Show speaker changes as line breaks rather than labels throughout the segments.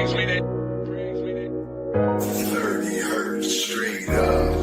30 hertz straight up.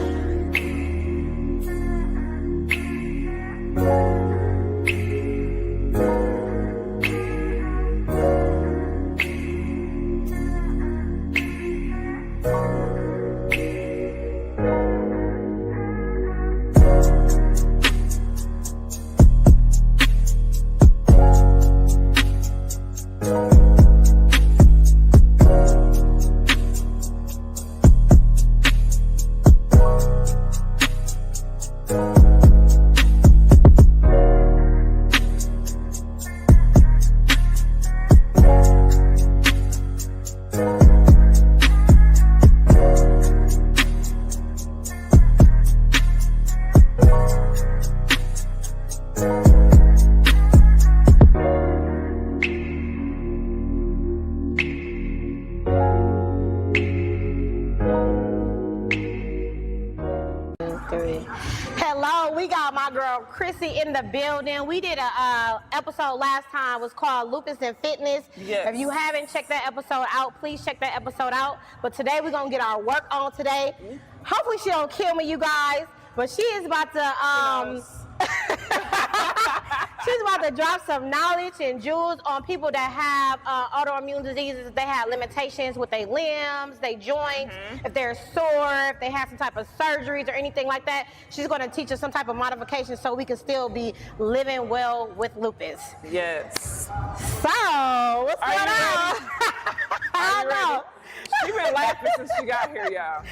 Hello, we got my girl Chrissy in the building. We did a episode last time, was called Lupus and Fitness.
Yes.
If you haven't checked that episode out, please check that episode out. But today we're gonna get our work on today. Hopefully she don't kill me, you guys. But she is about to she's about to drop some knowledge and jewels on people that have autoimmune diseases. They have limitations with their limbs, their joints, if they're sore, if they have some type of surgeries or anything like that. She's going to teach us some type of modification so we can still be living well with lupus.
Yes.
So, what's going on? I know.
She been laughing since she got here, y'all.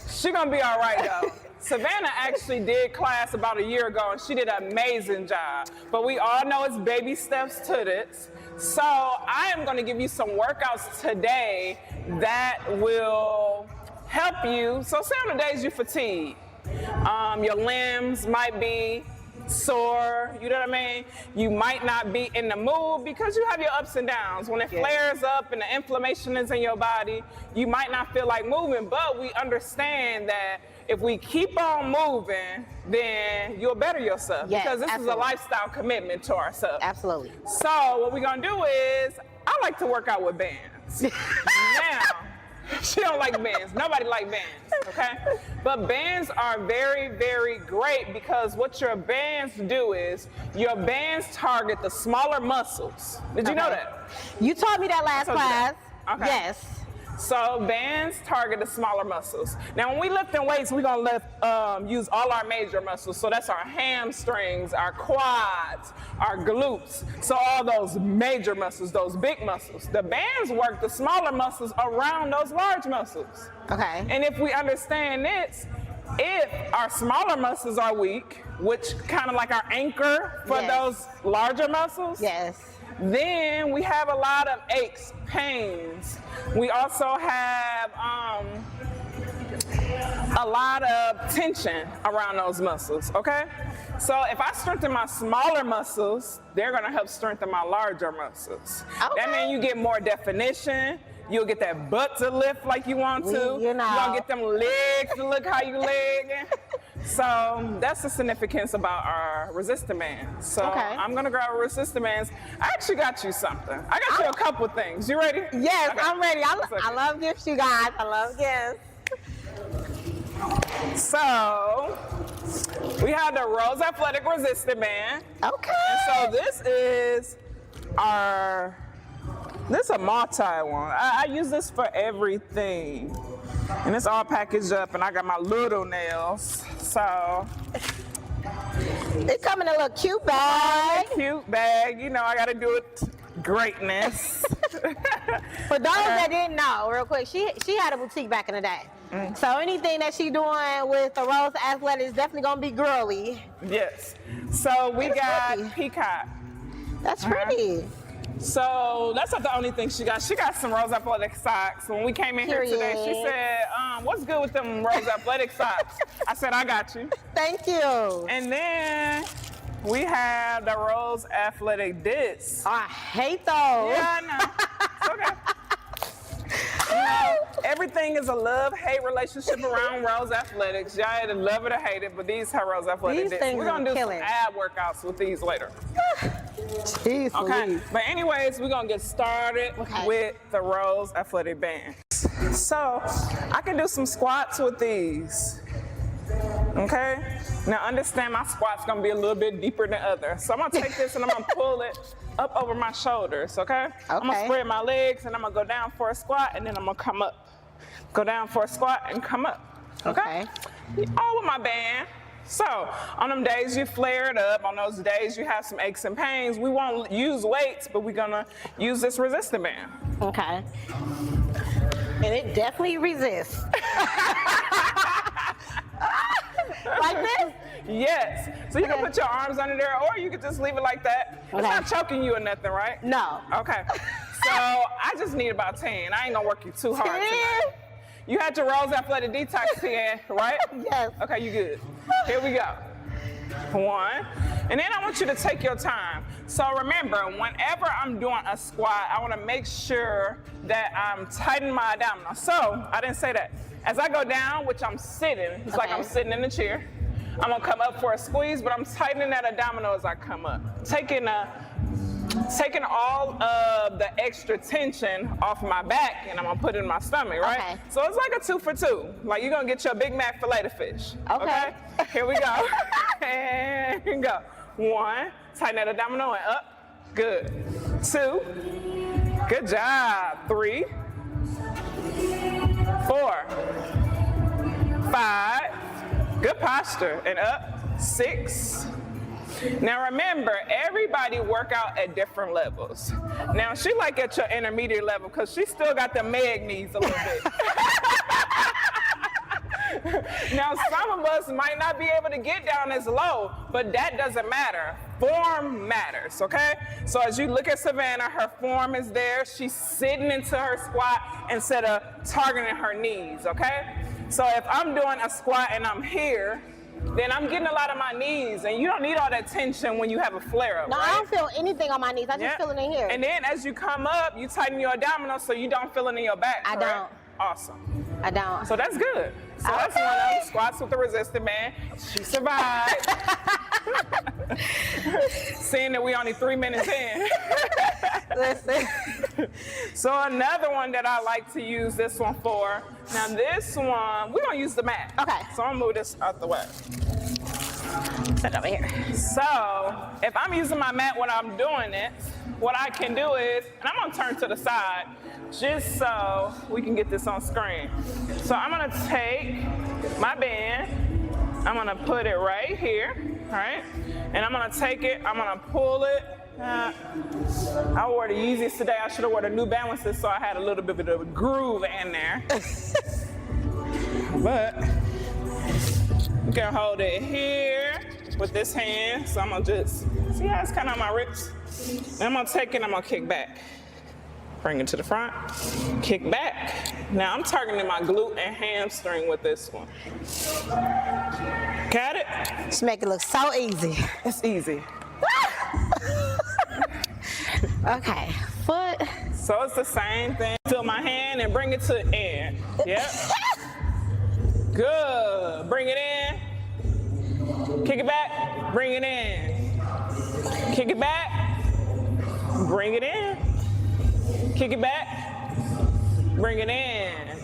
She gonna be all right though. Savannah actually did class about a year ago and she did an amazing job. But we all know it's baby steps to this. So I am gonna give you some workouts today that will help you. So say on the days you fatigue, your limbs might be sore, you know what I mean? You might not be in the mood because you have your ups and downs. When it flares up and the inflammation is in your body, you might not feel like moving, but we understand that if we keep on moving, then you'll better yourself because this is a lifestyle commitment to ourselves.
Absolutely.
So what we're gonna do is, I like to work out with bands. Now, she don't like bands. Nobody like bands, okay? But bands are very, very great because what your bands do is your bands target the smaller muscles. Did you know that?
You taught me that last class.
Okay.
Yes.
So bands target the smaller muscles. Now when we lift in weights, we're gonna use all our major muscles. So that's our hamstrings, our quads, our glutes. So all those major muscles, those big muscles. The bands work the smaller muscles around those large muscles.
Okay.
And if we understand this, if our smaller muscles are weak, which kind of like our anchor for those larger muscles.
Yes.
Then we have a lot of aches, pains. We also have a lot of tension around those muscles, okay? So if I strengthen my smaller muscles, they're gonna help strengthen my larger muscles.
Okay.
That means you get more definition. You'll get that butt to lift like you want to.
You know.
You're gonna get them legs to look how you legging. So that's the significance about our resistant bands. So I'm gonna grab our resistant bands. I actually got you something. I got you a couple things. You ready?
Yes,
Okay.
I'm ready. I love gifts, you guys. I love gifts.
So we have the Rose Athletic Resistant Band.
Okay.
And so this is this is a multi one. I use this for everything. And it's all packaged up and I got my little nails. So
it come in a little cute bag.
Cute bag. You know, I gotta do it greatness.
For those that didn't know, real quick, she had a boutique back in the day. So anything that she doing with the Rose Athletic is definitely gonna be girly.
Yes. So we got
pretty.
Peacock.
That's pretty.
So that's not the only thing she got. She got some Rose Athletic socks. When we came in here today, she said, what's good with them Rose Athletic socks? I said, I got you.
Thank you.
And then we have the Rose Athletic discs.
I hate those.
Yeah, I know. It's okay. You know, everything is a love-hate relationship around Rose Athletics. Y'all either love it or hate it, but these are Rose Athletic discs. We're going to do some ab workouts with these later.
Jeez,
Okay,
Louise.
but anyways, we're gonna get started with the Rose Athletic Band. So I can do some squats with these. Okay, now understand my squat's gonna be a little bit deeper than others. So I'm gonna take this and I'm gonna pull it up over my shoulders, okay? I'm gonna spread my legs and I'm gonna go down for a squat and then I'm gonna come up. Go down for a squat and come up, okay? All with my band. So on them days you flare it up, on those days you have some aches and pains, we won't use weights, but we're gonna use this resistant band.
Okay. And it definitely resists. Like this?
Yes. So you can put your arms under there or you can just leave it like that. It's not choking you or nothing, right?
No.
Okay. So I just need about 10. I ain't gonna work you too hard tonight. You had your Rose Athletic Detox 10, right?
Yes.
Okay, you good. Here we go. 1. And then I want you to take your time. So remember, whenever I'm doing a squat, I want to make sure that I'm tightening my abdominal. So I didn't say that. As I go down, which I'm sitting, it's like I'm sitting in the chair. I'm gonna come up for a squeeze, but I'm tightening that abdominal as I come up. Taking all of the extra tension off my back and I'm gonna put it in my stomach, right?
Okay.
So it's like a 2 for 2. Like you're gonna get your Big Mac filet of fish. Okay. Here we go. And go. 1, tighten that abdominal and up. Good. 2. Good job. 3. 4. 5. Good posture and up. 6. Now remember, everybody work out at different levels. Now she like at your intermediate level because she still got the meg knees a little bit. Now some of us might not be able to get down as low, but that doesn't matter. Form matters, okay? So as you look at Savannah, her form is there. She's sitting into her squat instead of targeting her knees, okay? So if I'm doing a squat and I'm here, then I'm getting a lot of my knees, and you don't need all that tension when you have a flare-up,
No,
right?
I don't feel anything on my knees. I just feel it in here.
And then as you come up, you tighten your abdominals so you don't feel it in your back,
I
correct?
don't.
Awesome.
I don't.
So that's good. So that's one of them, squats with the resistant band. She survived. Seeing that we only 3 minutes in.
Listen.
So another one that I like to use this one for, now this one, we're gonna use the mat.
Okay.
So I'm gonna move this out the way.
Sit over here.
So if I'm using my mat when I'm doing it, what I can do is, and I'm gonna turn to the side just so we can get this on screen. So I'm gonna take my band, I'm gonna put it right here, all right? And I'm gonna take it, I'm gonna pull it. I wore the Yeezys today. I should have worn the New Balances so I had a little bit of a groove in there. But you can hold it here with this hand. So I'm gonna just, see how it's kind of on my ribs? And I'm gonna take it, I'm gonna kick back. Bring it to the front, kick back. Now I'm targeting my glute and hamstring with this one. Got it?
Just make it look so easy.
It's easy.
Okay, foot.
So it's the same thing. Feel my hand and bring it to the end. Yep. Good. Bring it in. Kick it back. Bring it in. Kick it back. Bring it in. Kick it back. Bring it in.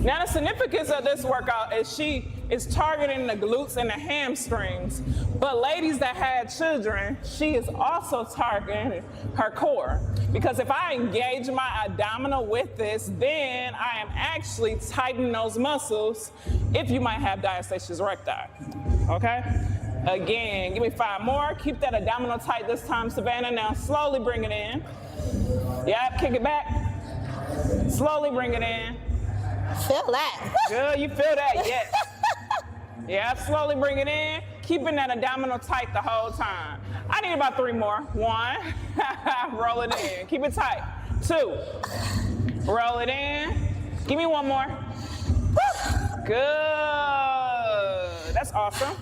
Now the significance of this workout is she is targeting the glutes and the hamstrings. But ladies that had children, she is also targeting her core. Because if I engage my abdominal with this, then I am actually tightening those muscles if you might have diastasis recti, okay? Again, give me 5 more. Keep that abdominal tight this time, Savannah. Now slowly bring it in. Yep, kick it back. Slowly bring it in.
Feel that.
Good, you feel that, yes. Yeah, slowly bring it in. Keeping that abdominal tight the whole time. I need about 3 more. 1, roll it in. Keep it tight. 2, roll it in. Give me 1 more. Good. That's awesome.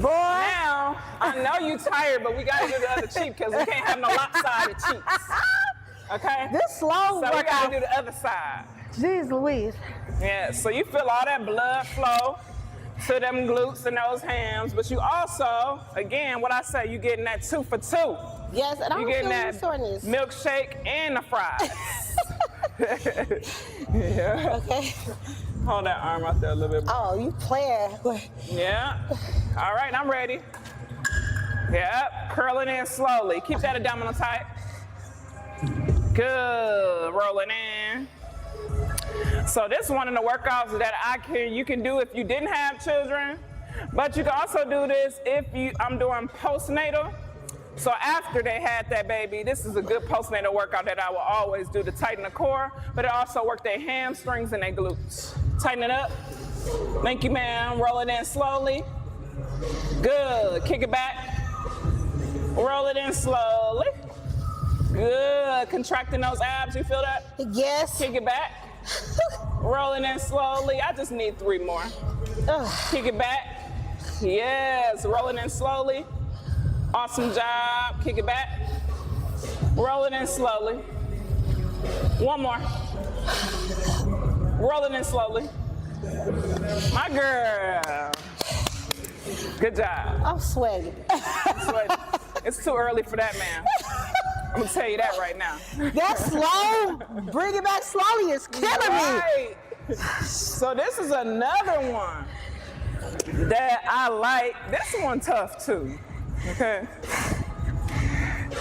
Boy.
Now, I know you tired, but we gotta do the other cheek because we can't have no lopsided cheeks. Okay?
This slow
So we
workout.
gotta do the other side.
Jeez Louise.
Yeah, so you feel all that blood flow to them glutes and those hams, but you also, again, what I say, you getting that 2 for 2.
Yes, and I'm
You getting
feeling
that
soreness.
milkshake and the fries. Yeah.
Okay.
Hold that arm out there a little bit more.
Oh, you player.
Yeah. All right, I'm ready. Yep, curling in slowly. Keep that abdominal tight. Good, rolling in. So this is one of the workouts that you can do if you didn't have children, but you can also do this if I'm doing postnatal. So after they had that baby, this is a good postnatal workout that I will always do to tighten the core, but it also work their hamstrings and their glutes. Tighten it up. Thank you, ma'am. Roll it in slowly. Good. Kick it back. Roll it in slowly. Good. Contracting those abs. You feel that?
Yes.
Kick it back. Rolling in slowly. I just need 3 more. Kick it back. Yes. Rolling in slowly. Awesome job. Kick it back. Rolling in slowly. 1 more. Rolling in slowly. My girl. Good job.
I'm sweating.
It's too early for that, man. I'm gonna tell you that right now.
That's slow. Bring it back slowly. It's killing
Right. So this is another one that I like. This one tough too. Okay.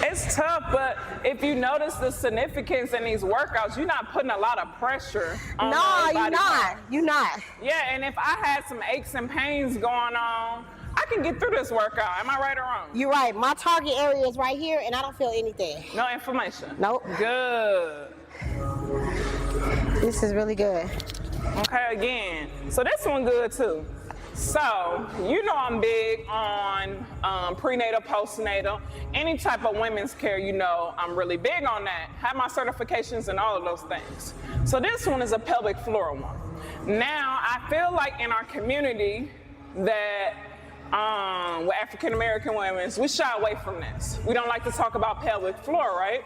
It's tough, but if you notice the significance in these workouts, you're not putting a lot of pressure on
No,
the
you're
body
not.
part.
You're not.
Yeah, and if I had some aches and pains going on, I can get through this workout. Am I right or wrong?
You're right. My target area is right here, and I don't feel anything.
No inflammation?
Nope.
Good.
This is really good.
Okay, again. So this one good too. So, you know I'm big on prenatal, postnatal, any type of women's care, you know I'm really big on that. Have my certifications and all of those things. So this one is a pelvic floor one. Now, I feel like in our community that with African American women, we shy away from this. We don't like to talk about pelvic floor, right?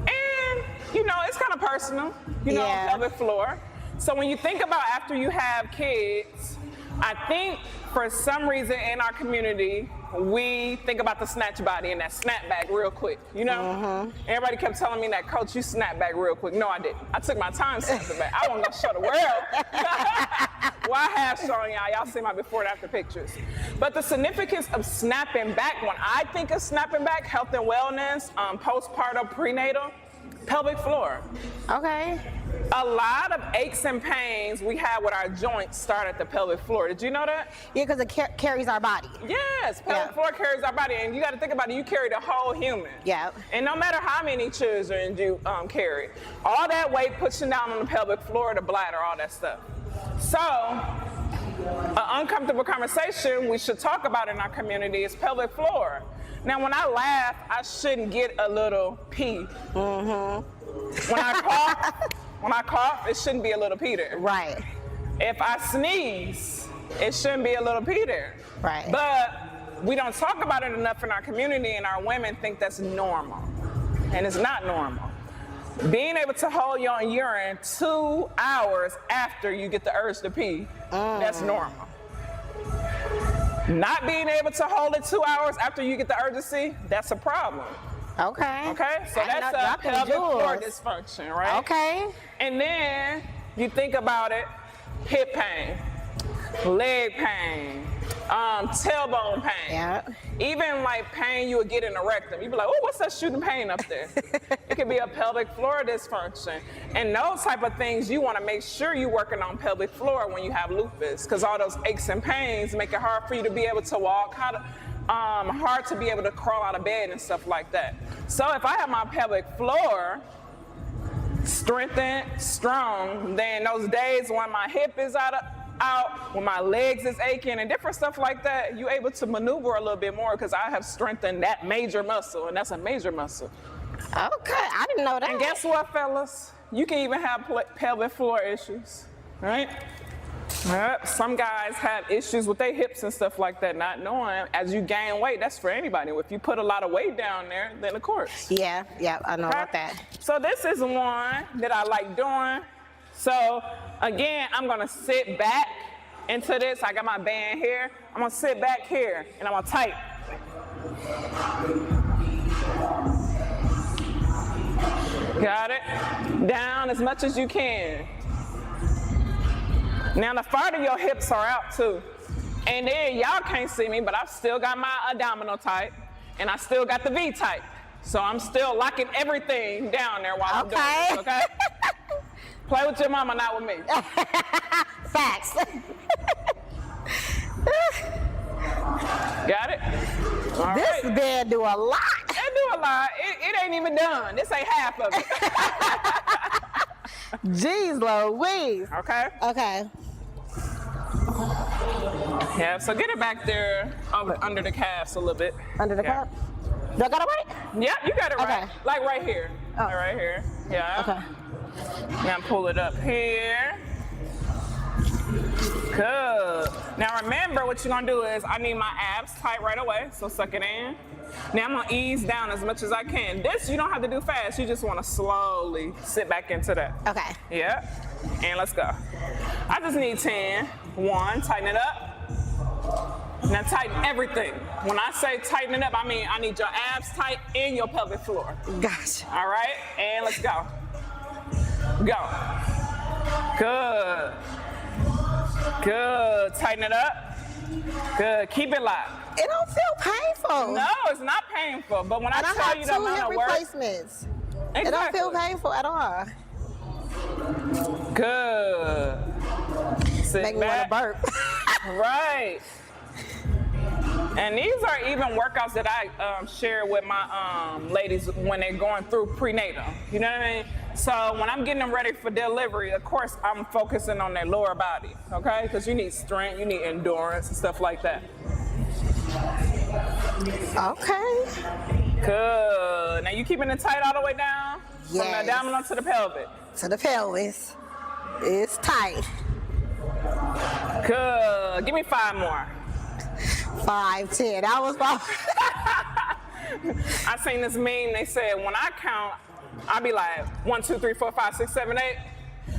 And, you know, it's kind of personal, you know,
Yeah.
pelvic floor. So when you think about after you have kids, I think for some reason in our community, we think about the snatch body and that snap back real quick, you know? Everybody kept telling me that, Coach, you snap back real quick. No, I didn't. I took my time snapping back. I wasn't gonna show the world. Well, I have shown y'all. Y'all see my before and after pictures. But the significance of snapping back, when I think of snapping back, health and wellness, postpartum, prenatal, pelvic floor.
Okay.
A lot of aches and pains we have with our joints start at the pelvic floor. Did you know that?
Yeah, because it carries our body.
Yes, pelvic floor carries our body, and you got to think about it. You carry the whole human.
Yeah.
And no matter how many children you carry, all that weight pushing down on the pelvic floor, the bladder, all that stuff. So, an uncomfortable conversation we should talk about in our community is pelvic floor. Now, when I laugh, I shouldn't get a little pee. When I cough, it shouldn't be a little pee there.
Right.
If I sneeze, it shouldn't be a little pee there.
Right.
But we don't talk about it enough in our community, and our women think that's normal. And it's not normal. Being able to hold your urine 2 hours after you get the urge to pee, that's normal. Not being able to hold it 2 hours after you get the urge to see, that's a problem.
Okay.
Okay, so that's a pelvic floor dysfunction, right?
Okay.
And then you think about it, hip pain, leg pain, tailbone pain.
Yeah.
Even like pain you would get in the rectum. You'd be like, oh, what's that shooting pain up there? It could be a pelvic floor dysfunction. And those type of things, you want to make sure you're working on pelvic floor when you have lupus, because all those aches and pains make it hard for you to be able to walk, hard to be able to crawl out of bed and stuff like that. So if I have my pelvic floor strengthened, strong, then those days when my hip is out, when my legs is aching and different stuff like that, you're able to maneuver a little bit more because I have strengthened that major muscle, and that's a major muscle.
Okay, I didn't know that.
And guess what, fellas? You can even have pelvic floor issues, right? Some guys have issues with their hips and stuff like that, not knowing as you gain weight, that's for anybody. If you put a lot of weight down there, then of course.
Yeah, I know about that.
So this is one that I like doing. So again, I'm gonna sit back into this. I got my band here. I'm gonna sit back here and I'm gonna tighten. Got it? Down as much as you can. Now the farther your hips are out too. And then y'all can't see me, but I've still got my abdominal tight and I still got the V tight. So I'm still locking everything down there while I'm doing this, okay? Play with your mama, not with me.
Facts.
Got it? All
This
right.
bed do a lot.
It do a lot. It ain't even done. This ain't half of it.
Jeez Louise.
Okay?
Okay.
Yeah, so get it back there under the calves a little bit.
Under the
Yeah.
cup. Do I got it right?
Yeah, you got it right.
Okay.
Like right here.
Oh.
Like right here. Yeah.
Okay.
Now pull it up here. Good. Now remember what you're gonna do is I need my abs tight right away, so suck it in. Now I'm gonna ease down as much as I can. This you don't have to do fast, you just wanna slowly sit back into that.
Okay.
Yeah, and let's go. I just need 10. 1, tighten it up. Now tighten everything. When I say tighten it up, I mean I need your abs tight and your pelvic floor.
Gotcha.
All right, and let's go. Go. Good. Good. Tighten it up. Good. Keep it locked.
It don't feel painful.
No, it's not painful. But when
And
I
I
tell
have
you the
2
amount
hip
of work,
replacements.
exactly.
It don't feel painful at all.
Good. Sit
Make me want to
back.
burp.
Right. And these are even workouts that I share with my ladies when they're going through prenatal. You know what I mean? So when I'm getting them ready for delivery, of course, I'm focusing on their lower body, okay? Because you need strength, you need endurance and stuff like that.
Okay.
Good. Now you keeping it tight all the way down? From the
Yes.
abdominal to the pelvic.
To the pelvis. It's tight.
Good. Give me 5 more.
5, 10. That was my.
I seen this meme, they said when I count, I'd be like 1, 2, 3, 4, 5, 6, 7, 8.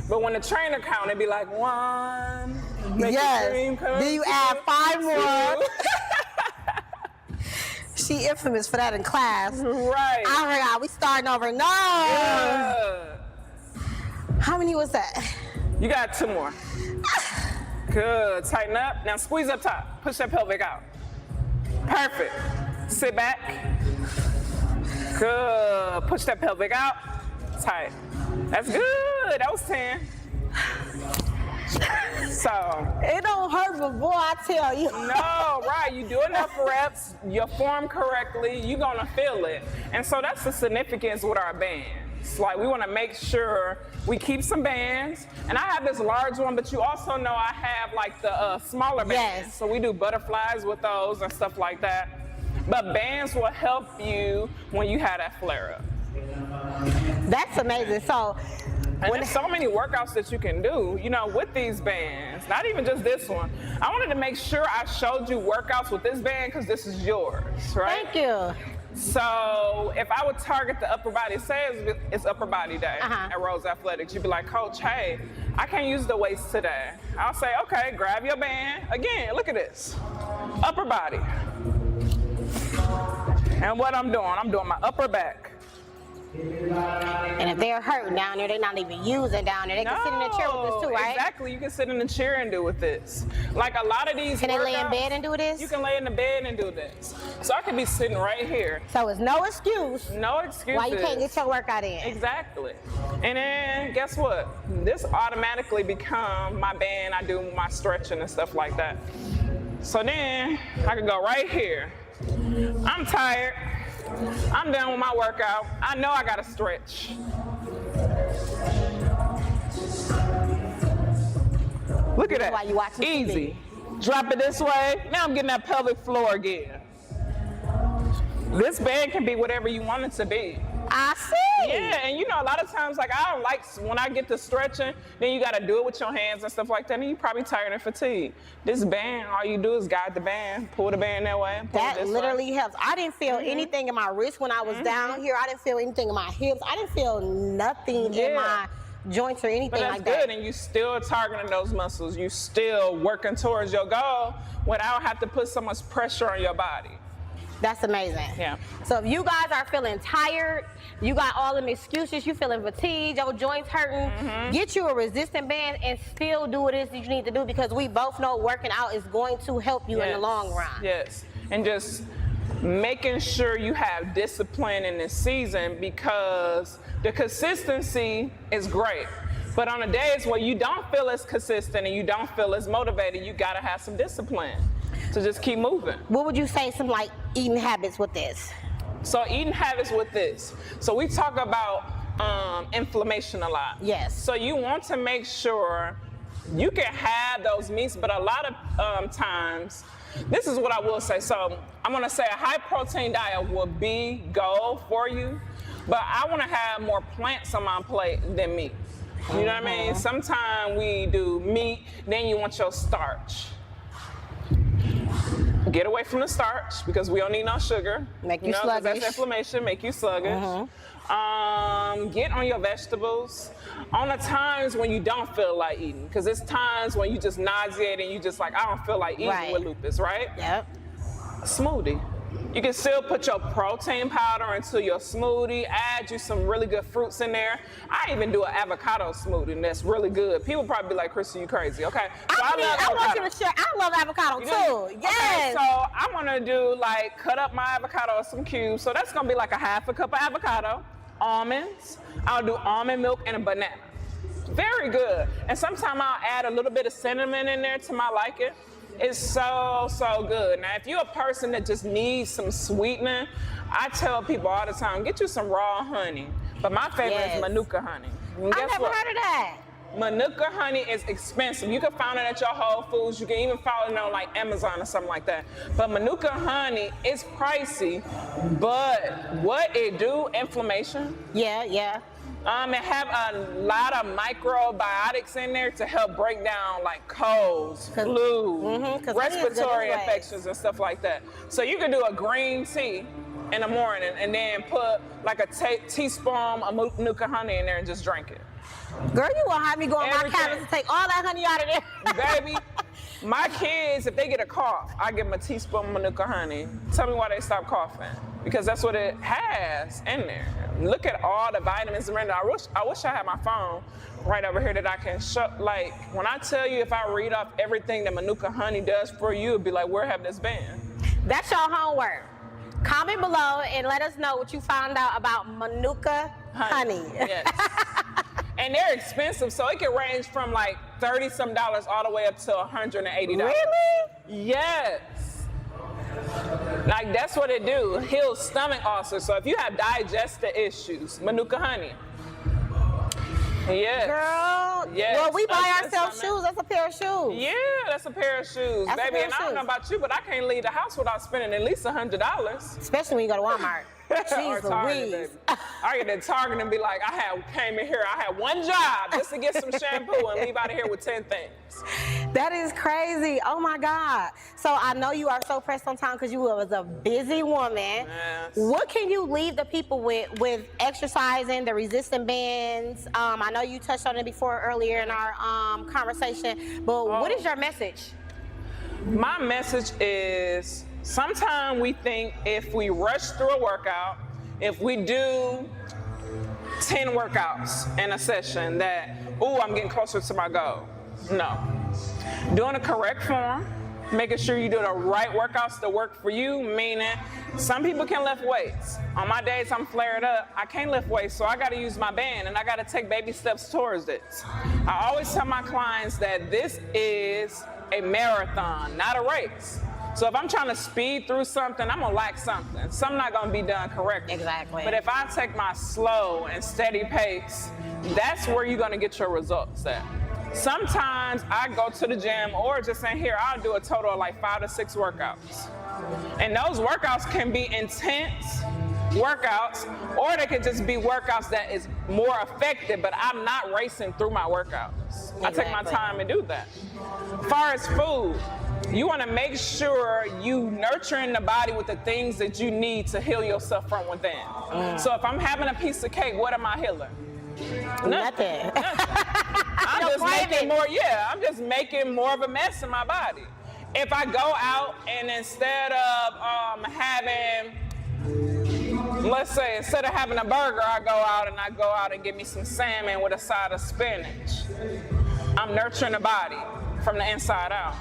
But when the trainer count, it'd be like 1. Make
Yes.
the dream come
Then you
true.
add 5 more.
2.
She infamous for that in class.
Right.
I forgot. We starting over. No.
Good.
How many was that?
You got 2 more. Good. Tighten up. Now squeeze up top. Push that pelvic out. Perfect. Sit back. Good. Push that pelvic out. Tight. That's good. That was 10. So.
It don't hurt, but boy, I tell you.
No, right. You do enough reps, you form correctly, you're gonna feel it. And so that's the significance with our bands. Like we wanna make sure we keep some bands. And I have this large one, but you also know I have like the smaller bands.
Yes.
So we do butterflies with those and stuff like that. But bands will help you when you have that flare up.
That's amazing. So,
And there's so many workouts that you can do, you know, with these bands. Not even just this one. I wanted to make sure I showed you workouts with this band because this is yours, right?
thank you.
So if I would target the upper body, say it's upper body day at Rose Athletics, you'd be like, Coach, hey, I can't use the weights today. I'll say, okay, grab your band. Again, look at this. Upper body. And what I'm doing my upper back.
And if they're hurting down there, they're not even using down there. They can sit in a chair with this too, right?
Exactly. You can sit in a chair and do with this. Like a lot of these
Can they lay in
workouts,
bed and do this?
You can lay in the bed and do this. So I could be sitting right here.
So it's no excuse
No excuses.
why you can't get your workout in.
Exactly. And then guess what? This automatically become my band. I do my stretching and stuff like that. So then I can go right here. I'm tired. I'm done with my workout. I know I gotta stretch. Look at that.
While you watching TV.
Easy. Drop it this way. Now I'm getting that pelvic floor again. This band can be whatever you want it to be.
I see.
Yeah, and you know, a lot of times, like, I don't like, when I get to stretching, then you got to do it with your hands and stuff like that, and you probably tired and fatigued. This band, all you do is guide the band, pull the band that way, pull it
That
this
literally
way.
helps. I didn't feel anything in my wrist when I was down here. I didn't feel anything in my hips. I didn't feel nothing in
Yeah.
my joints or anything
But that's
like
good,
that.
and you still targeting those muscles. You still working towards your goal without having to put so much pressure on your body.
That's amazing.
Yeah.
So if you guys are feeling tired, you got all them excuses, you feeling fatigued, your joints hurting, get you a resistant band and still do what it is that you need to do, because we both know working out is going to help you in the long run.
Yes, and just making sure you have discipline in this season, because the consistency is great. But on the days where you don't feel as consistent and you don't feel as motivated, you gotta have some discipline to just keep moving.
What would you say some like eating habits with this?
So eating habits with this. So we talk about inflammation a lot.
Yes.
So you want to make sure you can have those meats, but a lot of times, this is what I will say. So I'm gonna say a high protein diet will be goal for you, but I wanna have more plants on my plate than meat. You know what I mean? Sometimes we do meat, then you want your starch. Get away from the starch, because we don't need no sugar.
Make you
'cause
sluggish.
That's inflammation, make you sluggish. Get on your vegetables on the times when you don't feel like eating, because it's times when you just nauseated and you just like, I don't feel like eating
Right.
with lupus, right?
Yep.
Smoothie. You can still put your protein powder into your smoothie, add you some really good fruits in there. I even do an avocado smoothie, and that's really good. People probably be like, Chrissy, you crazy, okay? So
I want
avocado.
you to share. I love avocado
You
too.
do?
Yes.
Okay, so I'm gonna do like cut up my avocado in some cubes. So that's gonna be like a half a cup of avocado, almonds. I'll do almond milk and a banana. Very good. And sometimes I'll add a little bit of cinnamon in there to my liking. It's so, so good. Now, if you're a person that just needs some sweetening, I tell people all the time, get you some raw honey. But my favorite
Yes.
is Manuka honey. And
I
guess
never
what?
heard of that.
Manuka honey is expensive. You can find it at your Whole Foods. You can even find it on like Amazon or something like that. But Manuka honey is pricey, but what it do, inflammation.
Yeah, yeah.
It have a lot of microbiotics in there to help break down like colds, flu,
'cause honey is good
respiratory
anyways.
infections and stuff like that. So you can do a green tea in the morning and then put like a teaspoon of Manuka honey in there and just drink it.
Girl, you gonna have me go on my
Everything.
cabin to take all that honey out of there.
Baby, my kids, if they get a cough, I give them a teaspoon of Manuka honey. Tell me why they stop coughing. Because that's what it has in there. Look at all the vitamins and minerals. I wish I had my phone right over here that I can show. Like, when I tell you, if I read off everything that Manuka honey does for you, it'd be like, where have this been?
That's your homework. Comment below and let us know what you found out about Manuka honey.
Yes. And they're expensive, so it can range from like $30-some all the way up to $180.
Really?
Yes. Like, that's what it do. Heals stomach ulcers. So if you have digestive issues, Manuka honey. Yes.
Girl,
Yes.
well, we buy
That's
ourselves
something.
shoes. That's a pair of shoes.
Yeah, that's a pair of shoes,
That's a
baby.
pair
And
of
I don't know
shoes.
about you, but I can't leave the house without spending at least $100.
Especially when you go to Walmart.
Or
Jeez
Target,
Louise.
baby. I get to Target and be like, came in here, I had one job just to get some shampoo and leave out of here with 10 things.
That is crazy. Oh my God. So I know you are so pressed on time because you was a busy woman.
Yes.
What can you leave the people with exercising, the resistant bands? I know you touched on it before earlier in our conversation, but what is your message?
My message is, sometimes we think if we rush through a workout, if we do 10 workouts in a session that, ooh, I'm getting closer to my goal. No. Doing the correct form, making sure you do the right workouts that work for you, meaning some people can lift weights. On my days I'm flared up, I can't lift weights, so I gotta use my band and I gotta take baby steps towards it. I always tell my clients that this is a marathon, not a race. So if I'm trying to speed through something, I'm gonna lack something. Something not gonna be done correctly.
Exactly.
But if I take my slow and steady pace, that's where you're gonna get your results at. Sometimes I go to the gym or just in here, I'll do a total of like 5 to 6 workouts. And those workouts can be intense workouts, or they could just be workouts that is more effective, but I'm not racing through my workouts. I take my
Exactly.
time and do that. As far as food, you want to make sure you nurturing the body with the things that you need to heal yourself from within. So if I'm having a piece of cake, what am I healing?
Nothing.
I'm just making more of a mess in my body. If I go out and instead of instead of having a burger, I go out and get me some salmon with a side of spinach. I'm nurturing the body from the inside out.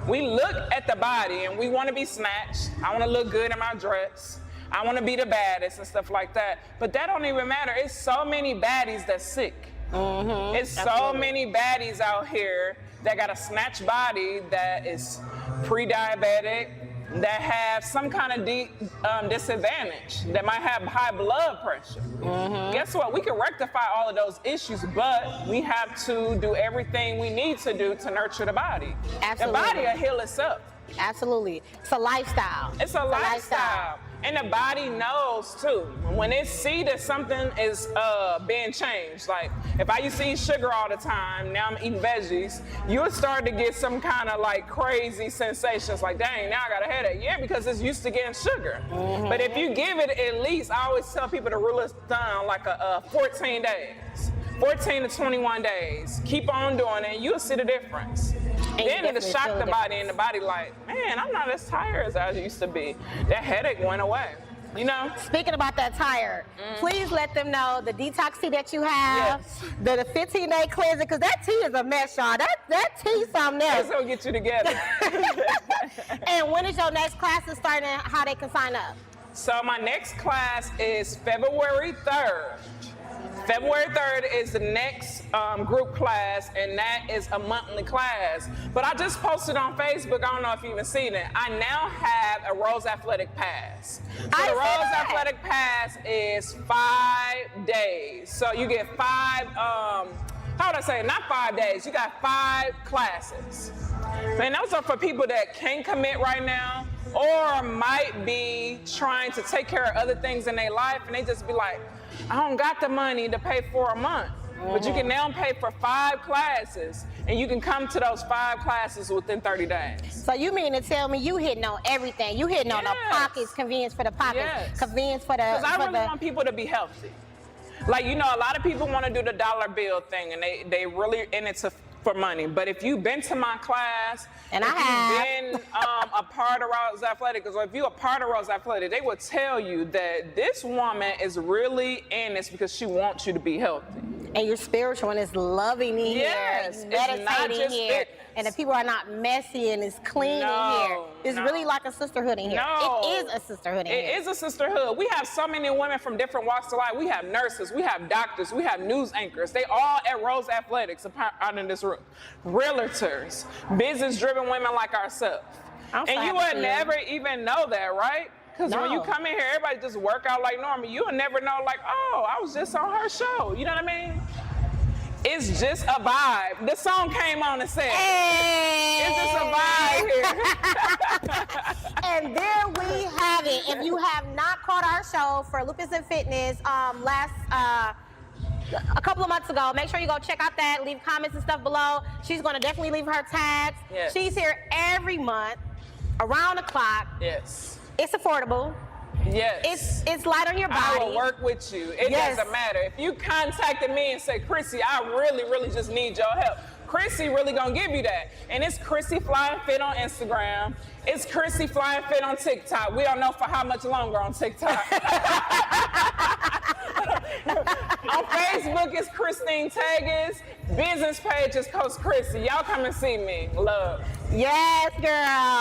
We look at the body and we want to be snatched. I want to look good in my dress. I want to be the baddest and stuff like that. But that don't even matter. It's so many baddies that's sick. Mm-hmm. It's so many baddies out here that got a snatched body that is pre-diabetic, that have some kind of disadvantage, that might have high blood pressure. Mm-hmm. Guess what? We can rectify all of those issues, but we have to do everything we need to do to nurture the body.
Absolutely.
The body will heal itself.
Absolutely. It's a lifestyle.
It's a lifestyle. And the body knows too. When it see that something is being changed, like if I used to eat sugar all the time, now I'm eating veggies, you would start to get some kind of like crazy sensations like, dang, now I got a headache. Yeah, because it's used to getting sugar. Mm-hmm. But if you give it at least, I always tell people the rule of thumb, like 14 days. 14 to 21 days. Keep on doing it, you'll see the difference. And then it'll shock the body, and the body like, man, I'm not as tired as I used to be. That headache went away, you know?
Speaking about that tired, please let them know the detox tea that you have, the 15-day cleanser, because that tea is a mess, y'all. That tea something else.
It's gonna get you together.
And when is your next class starting and how they can sign up?
So my next class is February 3rd. February 3rd is the next group class, and that is a monthly class. But I just posted on Facebook, I don't know if you even seen it, I now have a Rose Athletic Pass. So the Rose Athletic Pass is 5 days. So you get 5, how would I say, not 5 days, you got 5 classes. And those are for people that can't commit right now, or might be trying to take care of other things in their life, and they just be like, I don't got the money to pay for a month. But you can now pay for 5 classes, and you can come to those 5 classes within 30 days.
So you mean to tell me you hitting on everything? You hitting on the pockets, convenience for the pockets, convenience for the...
Because I really want people to be healthy. Like, you know, a lot of people want to do the dollar bill thing, and they really in it for money. But if you've been to my class,
and
you've been a part of Rose Athletic, or if you're a part of Rose Athletic, they will tell you that this woman is really in this because she wants you to be healthy.
And you're spiritual and it's loving in here.
Yes,
meditating in here. Fitness. And the people are not messy and it's clean in here. It's really like a sisterhood in here. It is a sisterhood in here.
It is a sisterhood. We have so many women from different walks of life. We have nurses, we have doctors, we have news anchors. They all at Rose Athletics out in this room. Realtors, business-driven women like ourselves. And you would never even know that, right? Because when you come in here, everybody just work out like normal. You'll never know, like, oh, I was just on her show. You know what I mean? It's just a vibe. The song came on and said, it's just a vibe here.
And there we have it. If you have not caught our show for Lupus and Fitness a couple of months ago, make sure you go check out that, leave comments and stuff below. She's going to definitely leave her tags.
Yes.
She's here every month, around the clock.
Yes.
It's affordable.
Yes.
It's light on your body.
I will work with you. It doesn't matter. If you contacted me and said, Chrissy, I really, really just need your help, Chrissy really gonna give you that. And it's Chrissy Flying Fit on Instagram. It's Chrissy Flying Fit on TikTok. We don't know for how much longer on TikTok. On Facebook, it's Christine Taggis. Business page is Coach Chrissy. Y'all come and see me. Love.
Yes, girl.